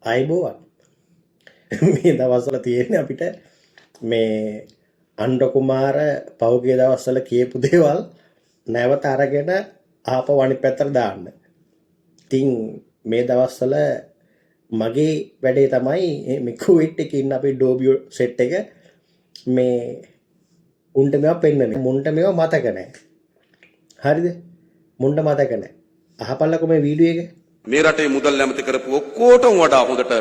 අයිබෝවන් මේ දවස්වල තියෙන්නේ අපිට මේ අණ්ඩ කුමාර පෞගේ දවස්වල කියපු දේවල් නැවත අරගෙන ආපහු අනිත් පැත්තට දාන්න. ඉතින් මේ දවස්වල මගේ වැඩේ තමයි මේ කුවේට් එකේ ඉන්න අපේ ඩෝබියෝ සෙට් එක මේ උන්ට මේවා පෙන්නන්නේ. මුන්ට මේවා මතක නැහැ. හරිද? මුන්ට මතක නැහැ. අහපල්ලකෝ මේ වීඩියෝ එක. මේ රටේ මුදල් ඇමති කරපු ඔක්කොටම වඩා හොඳට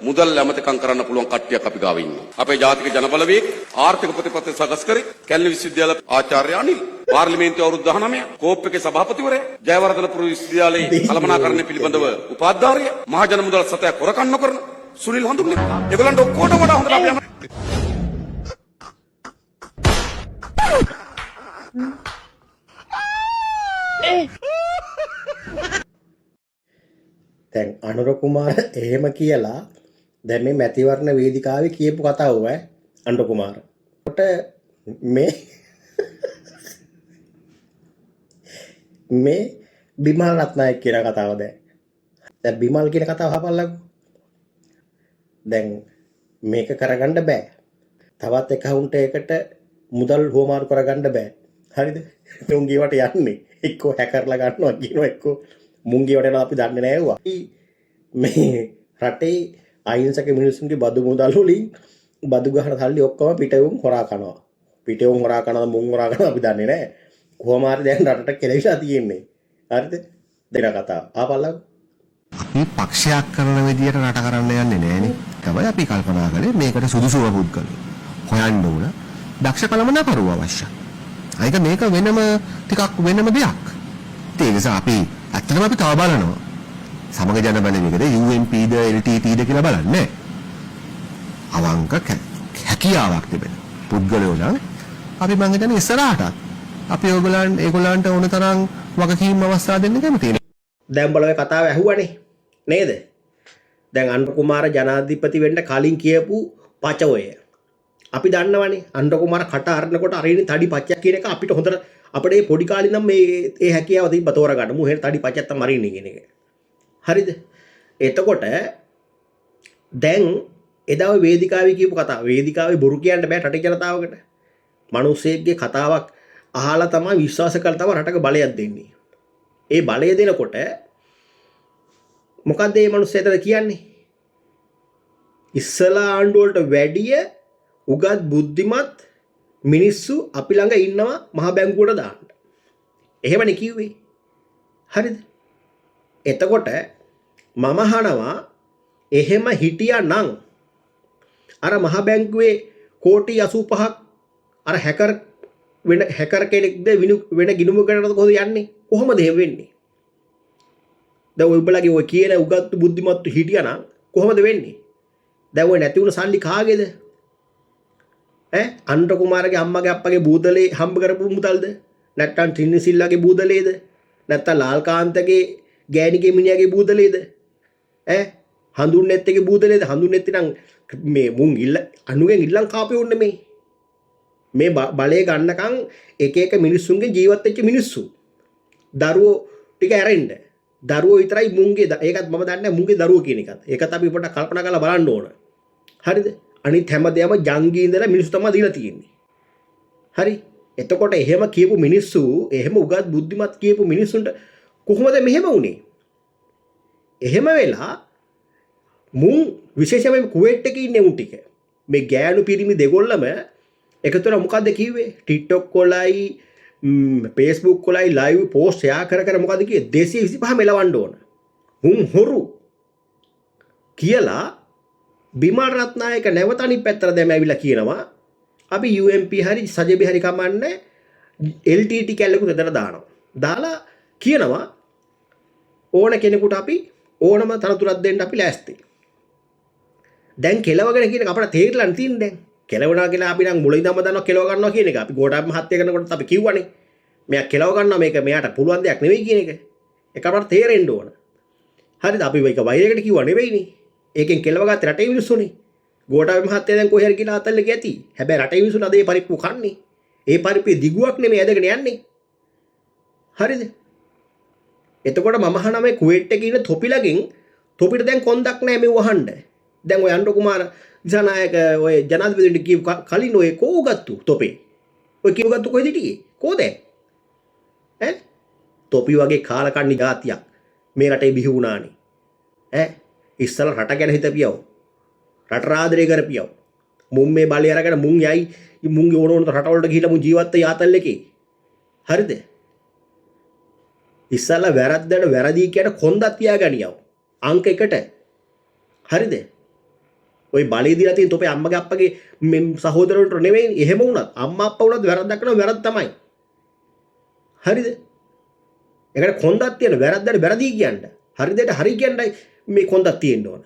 මුදල් ඇමතිකම් කරන්න පුළුවන් කට්ටියක් අපි ගාව ඉන්නවා. අපේ ජාතික ජනබලවේග ආර්ථික ප්‍රතිපත්ති සකස් කරේ කැලණි විශ්වවිද්‍යාල ආචාර්ය අනිල්, පාර්ලිමේන්තුවේ අවුරුදු 19, කෝප් එකේ සභාපතිවරයා, ජයවර්ධනපුර විශ්වවිද්‍යාලයේ කළමනාකරණය පිළිබඳව උපාධ්‍යාපතිය, මහජන මුදල් සතයක් හොරකම් නොකරන සුනිල් හඳුන්නේ. ඒගොල්ලන්ට ඔක්කොටම වඩා හොඳට අපි දැන් අනුර කුමාර එහෙම කියලා දැන් මේ මැතිවරණ වේදිකාවේ කියපු කතාව අනුර කුමාර. කොට මේ බිමල් රත්නායක කියන කතාව දැන් බිමල් කියන කතාව අහපල්ලකෝ. දැන් මේක කරගන්න බෑ. තවත් account එකකට මුදල් හොමාරු කරගන්න බෑ. හරිද? උන් ගියට යන්නේ එක්කෝ හැකර්ලා ගන්නවා කියනවා එක්කෝ මුංගේ වටේලා අපි දන්නේ නැහැ වුණා. මේ රටේ අහිංසක මිනිස්සුන්ගේ බදු මුදල් වලින් බදු ගහන සල්ලි ඔක්කොම පිටවුන් හොරා කනවා. පිටවුන් හොරා කනවා මුං හොරා කනවා අපි දන්නේ නැහැ. කොහොම හරි දැන් රටට කෙලවිලා තියෙන්නේ. හරිද? දෙන කතාව. ආපල්ලක්. අපි පක්ෂයක් කරන විදියට රට කරන්න යන්නේ නැහනේ. තමයි අපි කල්පනා කරේ මේකට සුදුසුම පුද්ගලයෝ හොයන්න ඕන. දක්ෂ කළමනාකරුවෝ අවශ්‍යයි. අයික මේක වෙනම ටිකක් වෙනම දෙයක්. ඒ නිසා අපි ඇත්තටම අපි තව බලනවා. සමග ජන බලවේගද UNPද LTTද කියලා බලන්නේ. අවංක හැකියාවක් තිබෙන පුද්ගලයෝ නම් අපි මං හිතන්නේ ඉස්සරහට අපි ඒගොල්ලන්ට ඕන තරම් වගකීම් අවස්ථා දෙන්න කැමතියි. දැන් බලවේ කතාව ඇහුවනේ නේද? දැන් අනුර කුමාර ජනාධිපති වෙන්න කලින් කියපු පචෝය අපි දන්නවනේ. අනුර කුමාර කට අරනකොට අරින්නේ තඩි පච්චයක් කියන එක අපිට හොඳට අපේ පොඩි කාලේ නම් මේ හැකියාව තිබ්බ තෝරගන්න. මු එහෙට තඩි පච්චයක් තමයි අරින්නේ කියන එක. හරිද? එතකොට දැන් එදා වේදිකාවේ කියපු කතාව වේදිකාවේ බොරු කියන්න බෑ රටේ ජනතාවකට. මිනිස්සෙක්ගේ කතාවක් අහලා තමයි විශ්වාස කරලා තමයි රටක බලයක් දෙන්නේ. ඒ බලය දෙනකොට මොකද්ද මේ මිනිස්සෙට කියන්නේ? ඉස්සලා ආණ්ඩුව වලට වැඩිය උගත් බුද්ධිමත් මිනිස්සු අපි ළඟ ඉන්නවා මහ බැංකුවට දාන්න. එහෙමනේ කිව්වේ. හරිද? එතකොට මම අහනවා එහෙම හිටියානම් අර මහ බැංකුවේ කෝටි 85ක් අර හැකර් කෙනෙක්ද වෙන ගිණුමකටද කොහොමද යන්නේ? කොහොමද එහෙම වෙන්නේ? දැන් ඔයබලගේ ඔය කියන උගත් බුද්ධිමත් හිටියානම් කොහොමද වෙන්නේ? දැන් ඔය නැති වුණ සල්ලි කාගේද? අනුර කුමාරගේ අම්මගේ අප්පගේ බූදලේ හම්බ කරපු මුදල්ද? නැත්නම් ත්‍රිනිසිල්ලාගේ බූදලේද? නැත්නම් ලාල්කාන්තගේ ගෑණිගේ මිනිහාගේ බූදලේද? හඳුන්නේත් එකේ බූදලේද? හඳුන්නේත් නම් මේ මුන් අනුගෙන් ඉල්ලන් කාපෙවුන්නේ මේ බලය ගන්නකම් එක එක මිනිස්සුන්ගේ ජීවත් වෙච්ච මිනිස්සු. දරුවෝ ටික ඇරෙන්න. දරුවෝ විතරයි මුන්ගේ ඒකත් මම දන්නේ මුන්ගේ දරුවෝ කියන එකත්. ඒකත් අපි පොඩ්ඩක් කල්පනා කරලා බලන්න ඕන. හරිද? අනිත් හැමදේම ජංගී ඉඳලා මිනිස්සු තමයි දීලා තියෙන්නේ. හරි? එතකොට එහෙම කියපු මිනිස්සු එහෙම උගත් බුද්ධිමත් කියපු මිනිස්සුන්ට කොහොමද මෙහෙම වුනේ? එහෙම වෙලා මුන් විශේෂයෙන්ම කුවේට් එකේ ඉන්නේ උන් ටික. මේ ගෑනු පිරිමි දෙගොල්ලම එකතුන මොකද්ද කිව්වේ? TikTok වලයි Facebook වලයි live post share කර මොකද්ද කිව්වේ? 225 මෙලවන්න ඕන. මුන් හොරු කියලා බිමල් රත්නායක නැවත අනිත් පැත්තට දැම ඇවිල්ලා කියනවා අපි UMP හරි සජබි හරි කමන්නේ LTT කැලලකුත් එතන දානවා. දාලා කියනවා ඕන කෙනෙකුට අපි ඕනම තනතුරක් දෙන්න අපි ලෑස්ති. දැන් කෙලවගෙන කියන එක අපිට තේරිලා නැතිනේ දැන්. කෙලවනවා කියලා අපි නම් මුලින්ම දන්නවා කෙලව ගන්නවා කියන එක. අපි ගෝඨාභය මහත්තයා කරනකොට අපි කිව්වනේ. මෙයා කෙලව ගන්නවා මේක මෙයාට පුළුවන් දෙයක් නෙවෙයි කියන එක. ඒක අපට තේරෙන්න ඕන. හරිද? අපි මේක වෛරයකට කිව්වා නෙවෙයිනේ. ඒකෙන් කෙලව ගත්තේ රටේ මිනිස්සුනේ. ගෝඨාභය මහත්තයා දැන් කොහේ හරි කියලා අතල්ලක ඇති. හැබැයි රටේ මිනිස්සුන් අද ඒ පරිප්පු කන්නේ. ඒ පරිප්පේ දිගුවක් නෙමෙයි ඇදගෙන යන්නේ. හරිද? එතකොට මම අහනවා මේ කුවේට් එකේ ඉන්න තොපිලගෙන් තොපිට දැන් කොන්දක් නැහැ මේ වහන්න. දැන් ඔය අනුර කුමාර දිසානායක ඔය ජනාධිපතිතුමන්ට කියව කලින් ඔය කෝගත්තු තොපේ. ඔය කියවගත්තු කොහෙද හිටියේ? කෝද? ඈ? තොපි වගේ කාලකන්ණි જાතියක් මේ රටේ බිහි වුණානේ. ඈ? ඉස්සල රට ගැන හිතපියව. රට ආදරය කරපියව. මුන් මේ බලය අරගෙන මුන් යයි මුන්ගේ ඕන රටවලට ගිහිල්ලා මුන් ජීවත් වෙ යාතල් එකේ. හරිද? ඉස්සල්ලා වැරද්දට වැරදි කියන කොන්දක් තියාගනියව. අංක 1ට. හරිද? ඔය බලය දීලා තියෙන තොපේ අම්මගේ අප්පගේ මේ සහෝදරවලට නෙවෙයි. එහෙම වුණත් අම්මා අප්පා වුණත් වැරද්දක් කරනවා වැරද්ද තමයි. හරිද? ඒකට කොන්දක් තියෙන වැරද්දට වැරදි කියන්න. හරිදට හරි කියන්නයි මේ කොන්දක් තියෙන්න ඕන.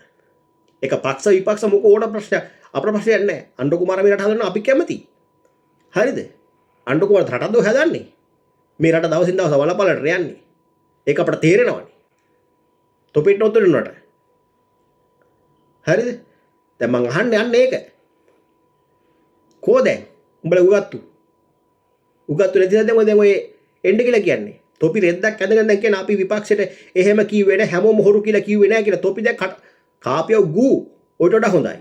ඒක පක්ෂ විපක්ෂ මොක ඕන ප්‍රශ්න අපේ ප්‍රශ්නයක් නැහැ. අනුර කුමාර මේ රට හදන්න අපි කැමති. හරිද? අනුර කුමාර රටද හදන්නේ. මේ රට දවසින් දවස වලපලට යන්නේ. ඒක අපට තේරෙනවනේ. තොපිට නොතේරුණාට. හරිද? දැන් මං අහන්න යන්නේ ඒක. කෝ දැන්? උඹලා උගත්තු. උගත්තු නැතිද දැන් ඔය එන්න කියලා කියන්නේ. තොපි රෙද්දක් ඇඳගෙන දැන් කියන අපි විපක්ෂයට එහෙම කිව්වේ නැහැ හැමෝම හොරු කියලා කිව්වේ නැහැ කියලා. තොපි දැන් කාපියව ගූ ඔයිට වඩා හොඳයි.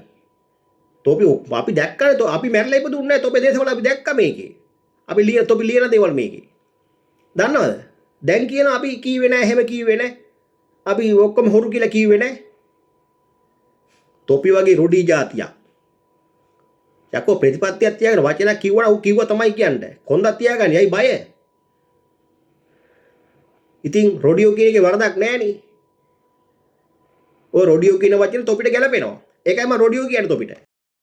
තොපි අපි දැක්කනේ අපි මැරලා ඉපදුන්නේ නැහැ. තොපේ දේශවල අපි දැක්ක මේකේ. අපි තොපි ලියන දේවල් මේකේ. දන්නවද? දැන් කියන අපි කිව්වේ නැහැ එහෙම කිව්වේ නැහැ. අපි ඔක්කොම හොරු කියලා කිව්වේ නැහැ. තොපි වගේ රොඩි જાතියක්. යකෝ ප්‍රතිපත්තියක් තියාගෙන වචනක් කිව්වනම් ඌ කිව්වා තමයි කියන්නේ. කොන්දක් තියාගන්නේ. අයි බය. ඉතින් රොඩියෝ කියන එකේ වරදක් නැහනේ. ඔය රොඩියෝ කියන වචනේ තොපිට ගැලපෙනවා. ඒකයි මම රොඩියෝ කියන්නේ තොපිට.